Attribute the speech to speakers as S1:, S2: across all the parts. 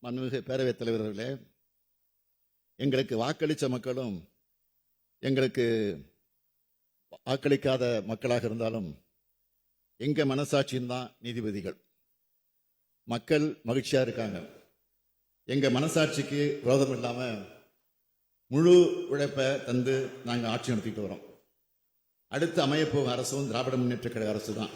S1: மாண்புமிகு பேரவைத் தலைவர்களே, எங்களுக்கு வாக்களித்த மக்களும் எங்களுக்கு வாக்களிக்காத மக்களாக இருந்தாலும் எங்க மனசாட்சியும் தான் நீதிபதிகள். மக்கள் மகிழ்ச்சியா இருக்காங்க. எங்க மனசாட்சிக்கு விரோதம் இல்லாம முழு உழைப்பை தந்து நாங்கள் ஆட்சி நடத்திட்டு வரோம். அடுத்து அமையப்போகும் அரசும் திராவிட முன்னேற்ற கழக அரசு தான்.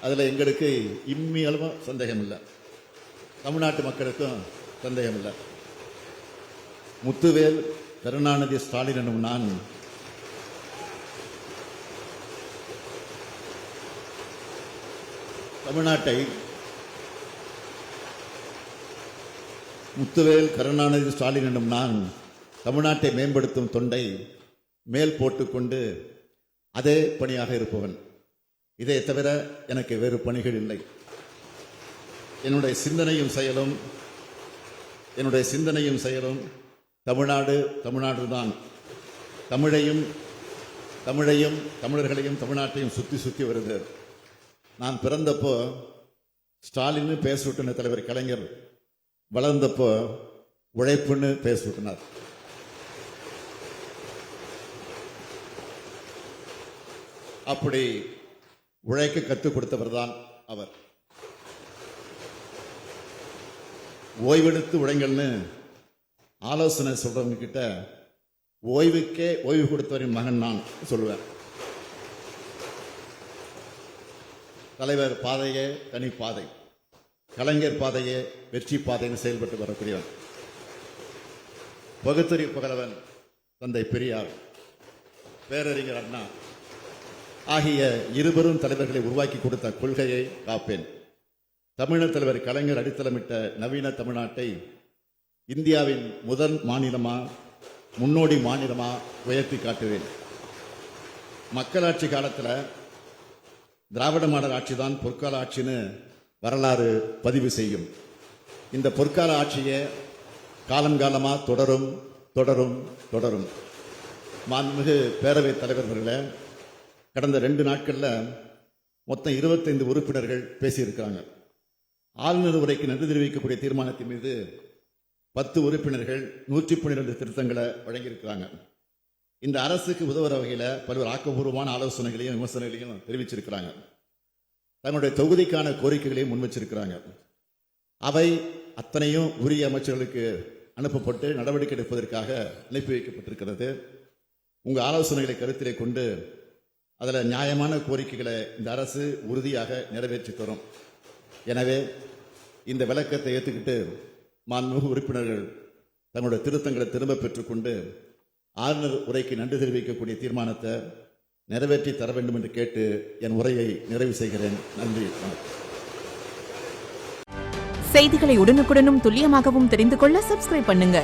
S1: அதுல எங்களுக்கு இம்மி அளவும் சந்தேகம் இல்லை, தமிழ்நாட்டு மக்களுக்கும் சந்தேகம் இல்லை. முத்துவேல் கருணாநிதி ஸ்டாலின் என்னும் நான் தமிழ்நாட்டை முத்துவேல் கருணாநிதி ஸ்டாலின் என்னும் நான் தமிழ்நாட்டை மேம்படுத்தும் தொண்டை மேல் போட்டுக்கொண்டு அதே பணியாக இருப்பவன். இதை தவிர எனக்கு வேறு பணிகள் இல்லை. என்னுடைய சிந்தனையும் செயலும் தமிழ்நாடு தான். தமிழையும் தமிழர்களையும் தமிழ்நாட்டையும் சுத்தி வருது. நான் பிறந்தப்போ ஸ்டாலின் பேசவிட்டின தலைவர் கலைஞர், வளர்ந்தப்போ உழைப்புன்னு பேசவிட்டினார். அப்படி உழைக்க கற்றுக் கொடுத்தவர் தான் அவர். ஓய்வெடுத்து உழைங்கள்னு ஆலோசனை சொல்றவங்க கிட்ட ஓய்வுக்கே ஓய்வு கொடுத்தவரின் மகன் நான் சொல்லுவேன். தலைவர் பாதையே தனி பாதை, கலைஞர் பாதையே வெற்றி பாதைன்னு செயல்பட்டு வரக்கூடியவன். பகுத்தறிவு புகழவன் தந்தை பெரியார், பேரறிஞர் அண்ணா ஆகிய இருவரும் தலைவர்களை உருவாக்கி கொடுத்த கொள்கையை காப்பேன். தமிழர் தலைவர் கலைஞர் அடித்தளமிட்ட நவீன தமிழ்நாட்டை இந்தியாவின் முதல் மாநிலமா, முன்னோடி மாநிலமா உயர்த்தி காட்டுவேன். மக்களாட்சி காலத்தில் திராவிட மாடல் ஆட்சி தான் பொற்கால ஆட்சின்னு வரலாறு பதிவு செய்யும். இந்த பொற்கால ஆட்சியே காலங்காலமா தொடரும். மாண்புமிகு பேரவைத் தலைவர்களே, கடந்த 2 நாட்கள்ல மொத்தம் 25 உறுப்பினர்கள் பேசியிருக்கிறாங்க. ஆளுநர் உரைக்கு நன்றி தெரிவிக்கக்கூடிய தீர்மானத்தின் மீது 10 உறுப்பினர்கள் 112 திருத்தங்களை வழங்கியிருக்கிறாங்க. இந்த அரசுக்கு உதவுற வகையில் பல்வேறு ஆக்கப்பூர்வமான ஆலோசனைகளையும் விமர்சனங்களையும் தெரிவிச்சிருக்கிறாங்க. தங்களுடைய தொகுதிக்கான கோரிக்கைகளையும் முன்வச்சிருக்கிறாங்க. அவை அத்தனையும் உரிய அமைச்சர்களுக்கு அனுப்பப்பட்டு நடவடிக்கை எடுப்பதற்காக அனுப்பி வைக்கப்பட்டிருக்கிறது. உங்க ஆலோசனைகளை கருத்திலே கொண்டு அதில் நியாயமான கோரிக்கைகளை இந்த அரசு உறுதியாக நிறைவேற்றி தரும். எனவே இந்த விளக்கத்தை ஏற்றுக்கிட்டு மாண்புமிகு உறுப்பினர்கள் தங்களுடைய திருத்தங்களை திரும்ப பெற்றுக்கொண்டு ஆளுநர் உரைக்கு நன்றி தெரிவிக்கக்கூடிய தீர்மானத்தை நிறைவேற்றி தர வேண்டும் என்று கேட்டு என் உரையை நிறைவு செய்கிறேன். நன்றி.
S2: செய்திகளை உடனுக்குடனும் துல்லியமாகவும் தெரிந்து கொள்ள சப்ஸ்கிரைப் பண்ணுங்க.